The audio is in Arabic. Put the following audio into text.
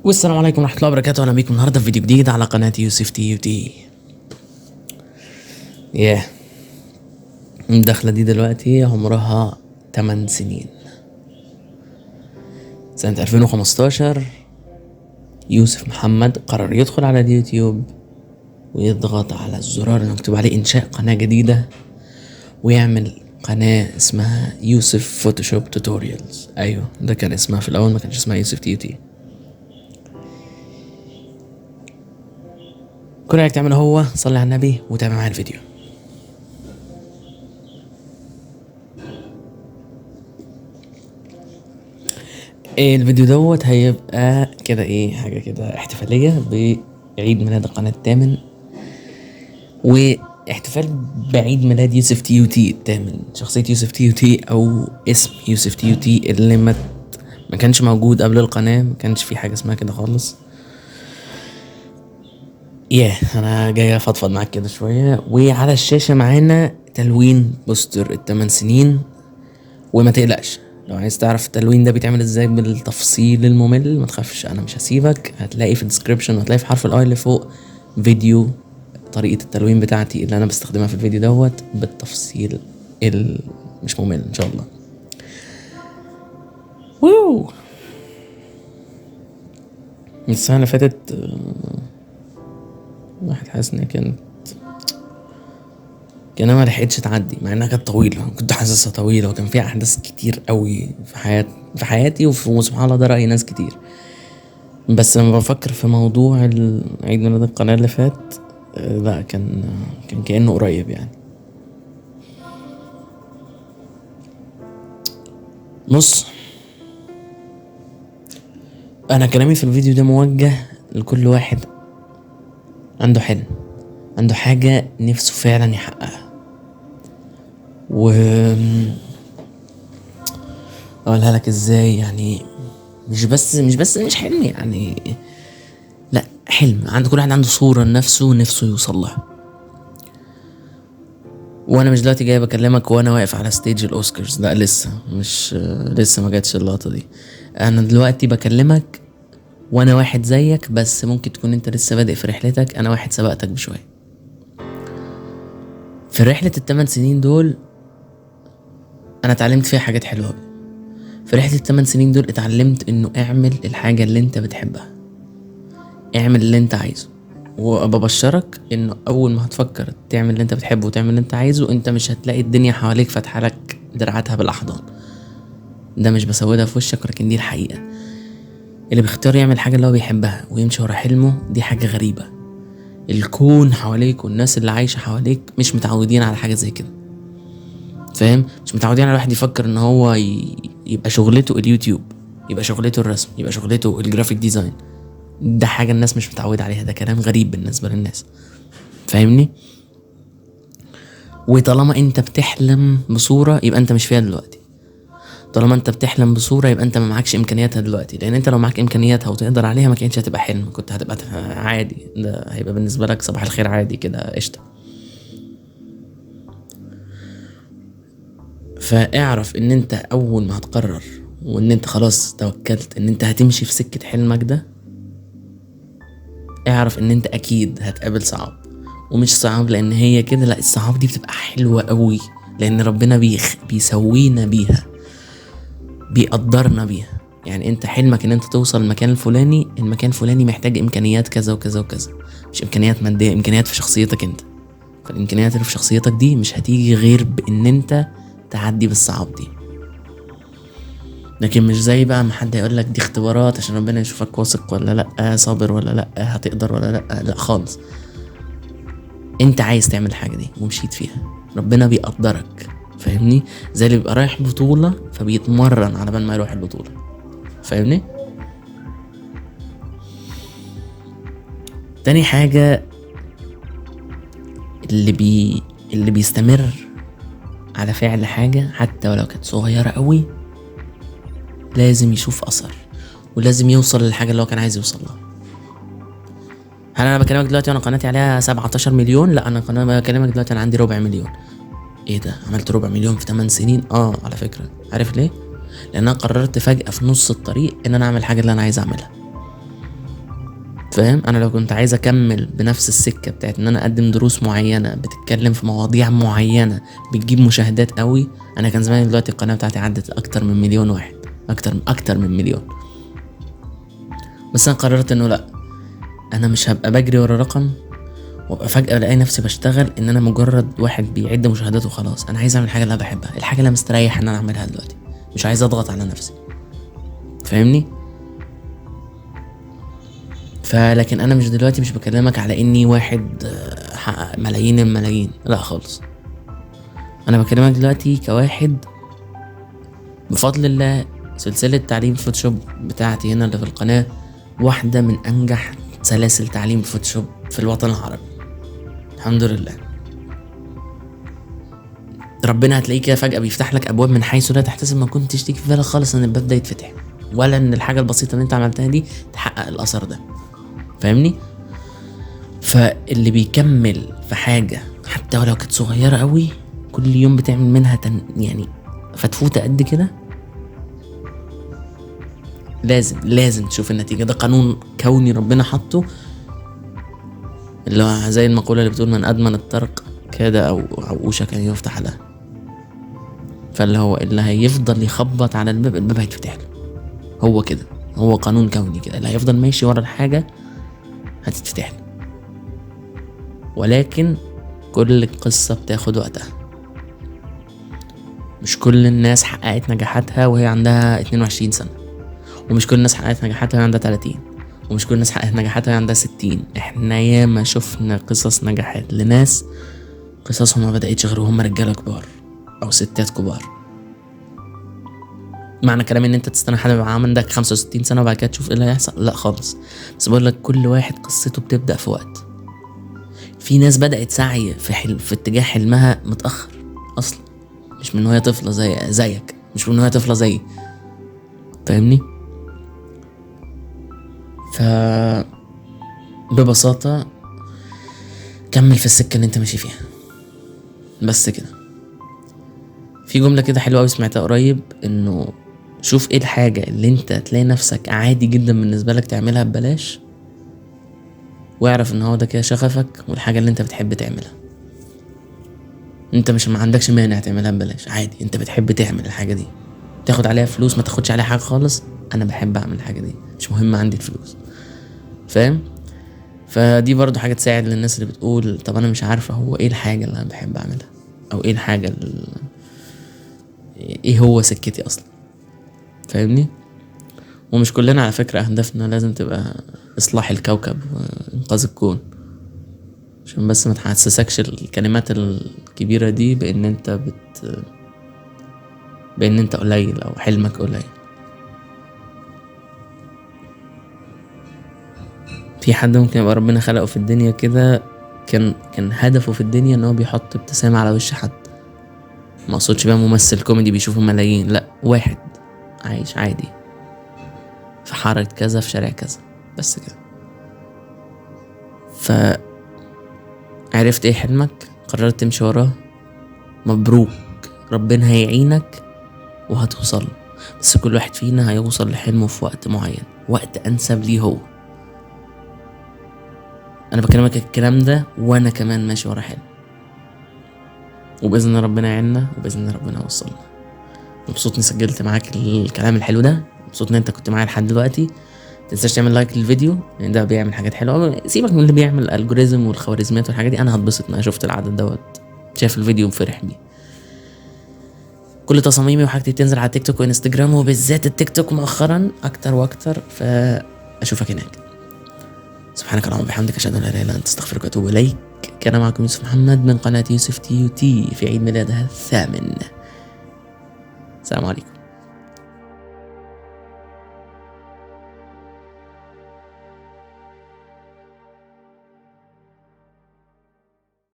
والسلام عليكم ورحمة الله وبركاته. أهلا بيكم النهاردة في فيديو جديد على قناة يوسف تي تي. الدخلة دي دلوقتي عمرها 8 سنين. سنة 2015 يوسف محمد قرر يدخل على اليوتيوب ويضغط على الزرار اللي مكتوب عليه إنشاء قناة جديدة ويعمل قناة اسمها يوسف فوتوشوب توتوريالز. أيوه ده كان اسمها في الأول، ما كانش اسمها يوسف تي تي. كل اللي تعمله هو صلي على النبي وتابع معايا الفيديو. الفيديو دوت هيبقى كده حاجة كده احتفالية بعيد ميلاد القناة الثامن، واحتفال بعيد ميلاد يوسف تي تي الثامن، شخصية يوسف تي تي او اسم يوسف تي تي اللي ما كانش موجود قبل القناة، ما كانش في حاجة اسمها كده خالص. انا جاي افضفض معاك كده شوية. وعلى الشاشة معانا تلوين بوستر ال8 سنين، وما تقلقش لو عايز تعرف التلوين ده بيتعمل ازاي بالتفصيل الممل ما تخافش، انا مش هسيبك. هتلاقي في الديسكريبشن وهتلاقي في حرف الاي اللي فوق فيديو طريقة التلوين بتاعتي اللي انا بستخدمها في الفيديو دوت بالتفصيل مش ممل ان شاء الله. السنة اللي فاتت واحد حاسس ان كانت ما لحقتش تعدي، مع انها كانت طويله، كنت حاسسها طويله وكان فيها احداث كتير قوي في حياتي وسبحان الله ده راي ناس كتير. بس لما بفكر في موضوع عيد ميلاد القناه اللي فات، لا كان كانه قريب يعني. بص، انا كلامي في الفيديو ده موجه لكل واحد عنده حلم، عنده حاجه نفسه فعلا يحققها، اقولها لك ازاي يعني. مش حلم يعني، لا حلم عند كل واحد، عنده صورة لنفسه نفسه يوصل لها. وانا مش دلوقتي جاي بكلمك وانا واقف على ستيج الاوسكارز، لا لسه ما جاتش اللقطة دي. انا دلوقتي بكلمك وانا واحد زيك، بس ممكن تكون انت لسه بادئ في رحلتك، انا واحد سبقتك بشوية. في رحلة ال8 سنين دول انا اتعلمت فيها حاجات حلوة. في رحلة ال8 سنين دول اتعلمت انه اعمل الحاجة اللي انت بتحبها، اعمل اللي انت عايزه، وببشرك انه اول ما هتفكر تعمل اللي انت بتحبه وتعمل اللي انت عايزه، انت مش هتلاقي الدنيا حواليك فاتحه لك دراعاتها بالاحضان. ده مش بسودها في وشك، ولكن دي الحقيقة. اللي بيختار يعمل حاجة اللي هو بيحبها ويمشي ورا حلمه دي حاجة غريبة. الكون حواليك والناس اللي عايشة حواليك مش متعودين على حاجة زي كده، فاهم؟ مش متعودين على واحد يفكر ان هو يبقى شغلته اليوتيوب، يبقى شغلته الرسم، يبقى شغلته الجرافيك ديزاين. ده حاجة الناس مش متعودة عليها، ده كلام غريب بالنسبة للناس، فاهمني؟ وطالما انت بتحلم بصورة يبقى انت مش فيها دلوقتي. طالما انت بتحلم بصورة يبقى انت ما معكش امكانياتها دلوقتي، لان انت لو معك امكانياتها وتقدر عليها ما كانتش هتبقى حلم، كنت هتبقى عادي، ده هيبقى بالنسبة لك صباح الخير عادي كده قشطة. فاعرف ان انت اول ما هتقرر وان انت خلاص توكلت ان انت هتمشي في سكة حلمك ده، اعرف ان انت اكيد هتقابل صعاب. ومش صعاب لان هي كده، لا، الصعاب دي بتبقى حلوة قوي، لان ربنا بيسوينا بيها، بيقدرنا بيها. يعني انت حلمك ان انت توصل المكان الفلاني محتاج امكانيات كذا وكذا وكذا، مش امكانيات مادية، امكانيات في شخصيتك انت. فالامكانيات اللي في شخصيتك دي مش هتيجي غير بان انت تعدي بالصعاب دي. لكن مش زي بقى ما حد يقول لك دي اختبارات عشان ربنا يشوفك واثق ولا لا، صابر ولا لا، هتقدر ولا لا. لا خالص، انت عايز تعمل الحاجه دي ومشيت فيها، ربنا بيقدرك، فاهمني؟ زي اللي بيبقى رايح بطوله فبيتمرن على بال ما يروح البطوله، فاهمني؟ تاني حاجه، اللي بيستمر على فعل حاجه حتى ولو كانت صغيره قوي لازم يشوف اثر، ولازم يوصل للحاجه اللي هو كان عايز يوصل لها. هل انا بكلمك دلوقتي وانا قناتي عليها 17 مليون؟ لا، انا قناه بكلمك دلوقتي انا عندي 250,000. ايه ده؟ عملت 250,000 في 8 سنين؟ على فكره عارف ليه؟ لان انا قررت فجاه في نص الطريق ان انا اعمل حاجه اللي انا عايز اعملها. فاهم؟ انا لو كنت عايز اكمل بنفس السكه بتاعت ان انا اقدم دروس معينه بتتكلم في مواضيع معينه بتجيب مشاهدات قوي، انا كان زمان دلوقتي القناه بتاعتي عدت اكتر من مليون واحد، اكتر من مليون. بس انا قررت انه لا، انا مش هبقى بجري ورا رقم وابقى فجاه الاقي نفسي بشتغل ان انا مجرد واحد بيعد مشاهدات وخلاص. انا عايز اعمل الحاجه اللي انا بحبها، الحاجه اللي انا مستريح ان انا اعملها دلوقتي، مش عايز اضغط على نفسي. فاهمني؟ فلكن انا مش دلوقتي مش بكلمك على اني واحد حقق ملايين الملايين، لا خالص. انا بكلمك دلوقتي كواحد بفضل الله سلسلة تعليم فوتوشوب بتاعتي هنا اللي في القناة واحدة من انجح سلاسل تعليم فوتوشوب في الوطن العربي، الحمد لله. ربنا هتلاقيه كده فجأة بيفتح لك ابواب من حيث لا تحتسب، ما كنتش تيجي في بالك خالص ان الباب ده يتفتح، ولا ان الحاجة البسيطة اللي انت عملتها دي تحقق الاثر ده. فاهمني؟ فاللي بيكمل في حاجة حتى ولو كانت صغيرة قوي، كل يوم بتعمل منها يعني فتفوتة قد كده، لازم تشوف النتيجة. ده قانون كوني ربنا حطه، اللي هو زي المقولة اللي بتقول من أدمن الطرق كاد أو أوشك أن يفتح له. فاللي هو اللي هيفضل يخبط على الباب هيتفتح له. هو كده، هو قانون كوني كده، اللي هيفضل ماشي ورا الحاجة هتتفتح له. ولكن كل قصة بتاخد وقتها. مش كل الناس حققت نجاحاتها وهي عندها 22 سنة، ومش كل الناس حققت نجاحاتها وهي عندها 30، ومش كل الناس حققت نجاحاتها وهي عندها 60. احنا ياما شفنا قصص نجاحات لناس قصصهم ما بدأتش غير وهم رجالة كبار او ستات كبار. معنى كلامي ان انت تستنى حد يبقى عندك 65 سنة وبعد كده تشوف ايه اللي هيحصل؟ لا خالص. بس بقول لك كل واحد قصته بتبدأ في وقت. في ناس بدأت سعي في اتجاه حلمها متأخر اصلا، مش من وهي طفلة زيك، مش من وهي طفلة زي. فاهمني؟ ببساطة كمل في السكة اللي انت ماشي فيها، بس كده. في جملة كده حلوة اوي سمعتها قريب، انه شوف ايه الحاجة اللي انت تلاقي نفسك عادي جدا بالنسبة لك تعملها ببلاش، واعرف ان هو ده كده شغفك والحاجة اللي انت بتحب تعملها. انت مش ما عندكش مانع تعملها ببلاش، عادي. انت بتحب تعمل الحاجة دي، تاخد عليها فلوس ما تاخدش عليها حاجة خالص، انا بحب اعمل الحاجة دي، مش مهم عندي الفلوس. فاهم؟ فدي برضو حاجة تساعد للناس اللي بتقول طب انا مش عارفة هو ايه الحاجة اللي انا بحب اعملها، او ايه الحاجة ايه هو سكتي اصلا. فاهمني؟ ومش كلنا على فكرة اهدافنا لازم تبقى اصلاح الكوكب وانقاذ الكون، عشان بس ما تحسسكش الكلمات الكبيرة دي بان انت قليل او حلمك قليل. في حد ممكن يبقى ربنا خلقه في الدنيا كده كان هدفه في الدنيا ان هو بيحط ابتسامة على وش حد. ما اقصدش بقى ممثل كوميدي بيشوفه ملايين، لا، واحد عايش عادي في حارة كذا في شارع كذا، بس كده. عرفت ايه حلمك، قررت تمشي وراه، مبروك، ربنا هيعينك وهتوصل. بس كل واحد فينا هيوصل لحلمه في وقت معين، وقت انسب ليه هو. انا بكلمك الكلام ده وانا كمان ماشي ورا حلم، وباذن الله ربنا يعيننا، وباذن الله ربنا يوصلنا. مبسوط اني سجلت معاك الكلام الحلو ده، مبسوط ان انت كنت معايا لحد دلوقتي. متنساش تعمل لايك للفيديو لان ده بيعمل حاجات حلوه. سيبك من اللي بيعمل الالجوريزم والخوارزميات والحاجات دي، انا هتبسط ان انا شفت العدد دوت شاف الفيديو وفرح بيه. كل تصاميمي وحاجتي بتنزل على تيك توك وانستجرام، وبالذات التيك توك مؤخرا اكتر واكتر، فاشوفك هناك. سبحانك اللهم وبحمدك، اشهد ان لا اله الا انت، استغفرك واتوب اليك. كان معكم يوسف محمد من قناه يوسف تي في عيد ميلادها 8. السلام عليكم.